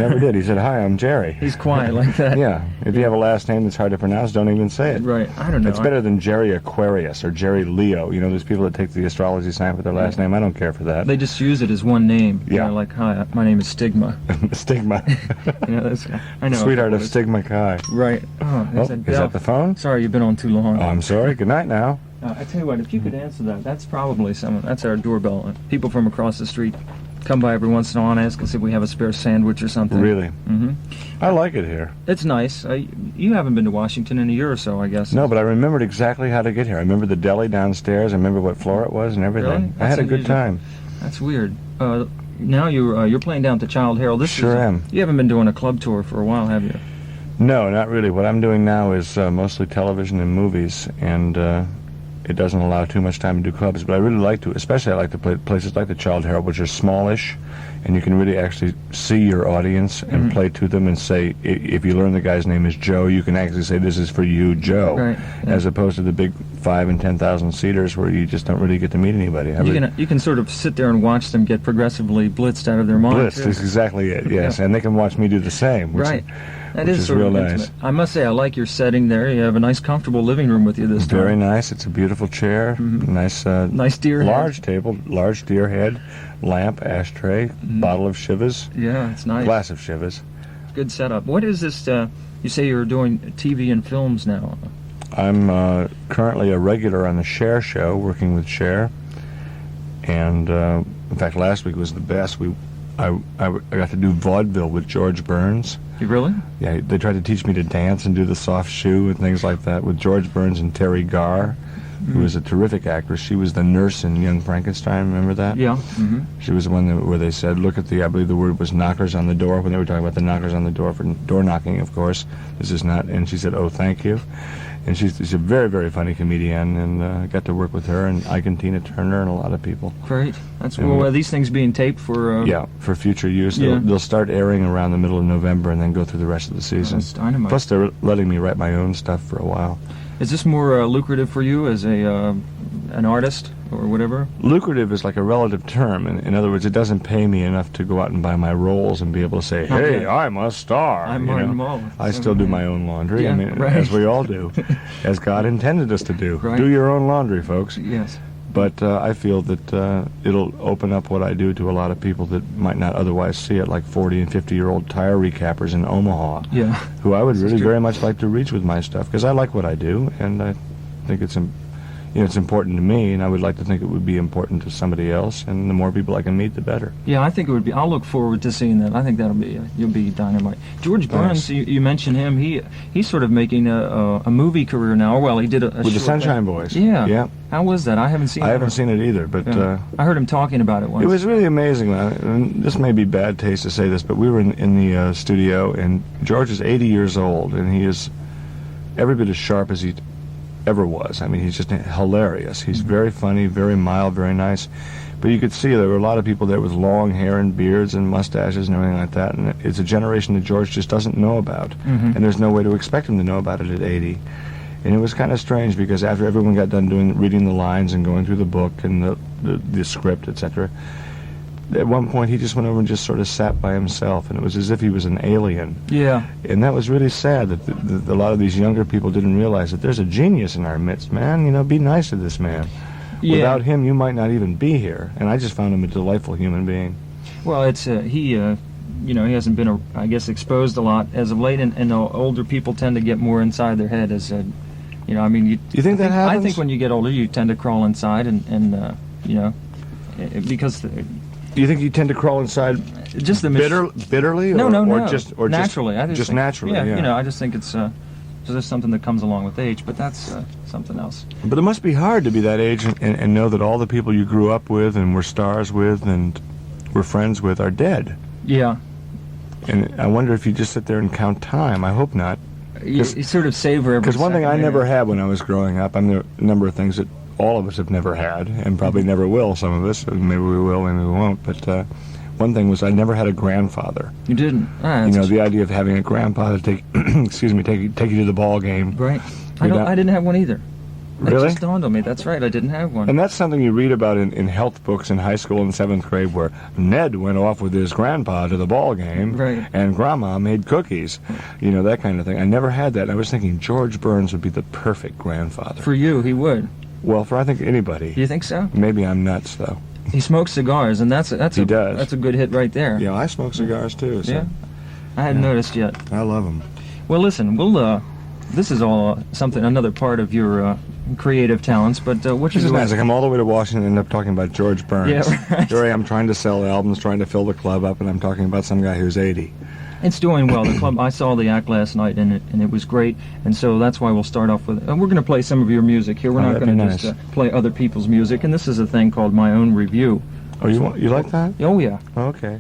Never did. He said, "Hi, I'm Jerry." He's quiet like that. Yeah. If you have a last name that's hard to pronounce, don't even say it. Right. I don't know. It's better than Jerry Aquarius or Jerry Leo. You know, there's people that take the astrology sign for their last name. I don't care for that. They just use it as one name. Yeah. You know, like, hi, my name is Stigma. Stigma. You know, I know. Sweetheart of Stigma Chi. Right. Oh, Is that the phone? Sorry, you've been on too long. Oh, I'm sorry. Good night now. I tell you what, if you could answer that, that's probably someone. That's our doorbell. People from across the street come by every once in a while and ask us if we have a spare sandwich or something. Really? Mm-hmm. I like it here. It's nice. You haven't been to Washington in a year or so, I guess. No, but I remembered exactly how to get here. I remember the deli downstairs. I remember what floor it was and everything. Really? I had a good time. That's weird. Now you're playing down at the Child Herald. Sure am. You haven't been doing a club tour for a while, have you? No, not really. What I'm doing now is mostly television and movies, and it doesn't allow too much time to do clubs, but I really like to, especially I like to play places like the Child Herald, which are smallish, and you can really actually see your audience and play to them and say, if you learn the guy's name is Joe, you can actually say, this is for you, Joe, right, yeah. As opposed to the big 5,000 and 10,000 seaters where you just don't really get to meet anybody. You can sort of sit there and watch them get progressively blitzed out of their minds. Blitzed is exactly it, yes, yeah. And they can watch me do the same. Right. That is sort real of nice. Intimate. I must say, I like your setting there. You have a nice, comfortable living room with you this time. Very nice. It's a beautiful chair. Nice deer large head. Table, large deer head, lamp, ashtray, bottle of Chivas. Yeah, it's nice. Glass of Chivas. Good setup. What is this? You say you're doing TV and films now. I'm currently a regular on the Cher show, working with Cher. And in fact, last week was the best. I got to do vaudeville with George Burns. You really? Yeah, they tried to teach me to dance and do the soft shoe and things like that with George Burns and Terry Garr, who was a terrific actress. She was the nurse in Young Frankenstein, remember that? Yeah. She was the one where they said, look at I believe the word was knockers on the door, when they were talking about the knockers on the door for door knocking, of course. This is not, and she said, oh, thank you. And she's a very, very funny comedian, and I got to work with her and Ike and Tina Turner and a lot of people. Great. That's well. Are these things being taped for? Yeah, for future use. Yeah. They'll start airing around the middle of November and then go through the rest of the season. That's dynamite. Plus, they're letting me write my own stuff for a while. Is this more lucrative for you as an artist or whatever? Lucrative is like a relative term. In other words, it doesn't pay me enough to go out and buy my roles and be able to say, hey, I'm a star. I'm Martin Mull. I still do my own laundry, Yeah, right. as we all do, as God intended us to do. Right. Do your own laundry, folks. Yes. But I feel that it'll open up what I do to a lot of people that might not otherwise see it, like 40 and 50-year-old tire recappers in Omaha, Yeah. who I would really very much like to reach with my stuff, because I like what I do, and I think it's important to me, and I would like to think it would be important to somebody else, and the more people I can meet, the better. Yeah, I think it would be. I'll look forward to seeing that. I think you'll be dynamite. George Burns, you mentioned him. He's sort of making a movie career now. Well, he did with the Sunshine Boys. Yeah. Yeah. How was that? I haven't seen it. I haven't seen it either, but I heard him talking about it once. It was really amazing. And this may be bad taste to say this, but we were in the studio, and George is 80 years old, and he is every bit as sharp as he ever was. I mean, he's just hilarious. He's very funny, very mild, very nice. But you could see there were a lot of people there with long hair and beards and mustaches and everything like that, and it's a generation that George just doesn't know about. And there's no way to expect him to know about it at 80. And it was kind of strange, because after everyone got done reading the lines and going through the book and the script, etc., at one point he just went over and just sort of sat by himself, and it was as if he was an alien. Yeah. And that was really sad that a lot of these younger people didn't realize that there's a genius in our midst, man. You know, be nice to this man. Yeah. Without him, you might not even be here. And I just found him a delightful human being. Well, it's he hasn't been, I guess, exposed a lot as of late, and older people tend to get more inside their head as I mean, you think that happens? I think when you get older, you tend to crawl inside, and because. Do you think you tend to crawl inside just bitterly? No. Or just naturally. I just naturally. Yeah. I just think it's just something that comes along with age, but that's something else. But it must be hard to be that age and know that all the people you grew up with and were stars with and were friends with are dead. Yeah. And I wonder if you just sit there and count time. I hope not. You sort of savor every. Because one thing I never had when I was growing up, there are a number of things that all of us have never had, and probably never will, some of us. Maybe we will, maybe we won't. But one thing was I never had a grandfather. You didn't? The idea of having a grandfather take you to the ball game. Right. I didn't have one either. That Really? just dawned on me. That's right. I didn't have one. And that's something you read about in health books in high school in 7th grade, where Ned went off with his grandpa to the ball game, Right. and Grandma made cookies. You know, that kind of thing. I never had that. And I was thinking George Burns would be the perfect grandfather. For you, he would. Well, for I think anybody. Do you think so? Maybe I'm nuts, though. He smokes cigars, and that's He does. That's a good hit right there. Yeah, I smoke cigars too. So Yeah? I hadn't noticed yet. I love them. Well, listen, this is all another part of your creative talents, but what This you is do nice. I come all the way to Washington and end up talking about George Burns. Yeah, right. Here I am trying to sell albums, trying to fill the club up, and I'm talking about some guy who's 80. It's doing well. The club, I saw the act last night, and it was great. And so that's why we'll start off with. And we're going to play some of your music here. We're not that'd going to be just nice. play other people's music. And this is a thing called My Own Review. Oh, you like that? Oh yeah. Okay.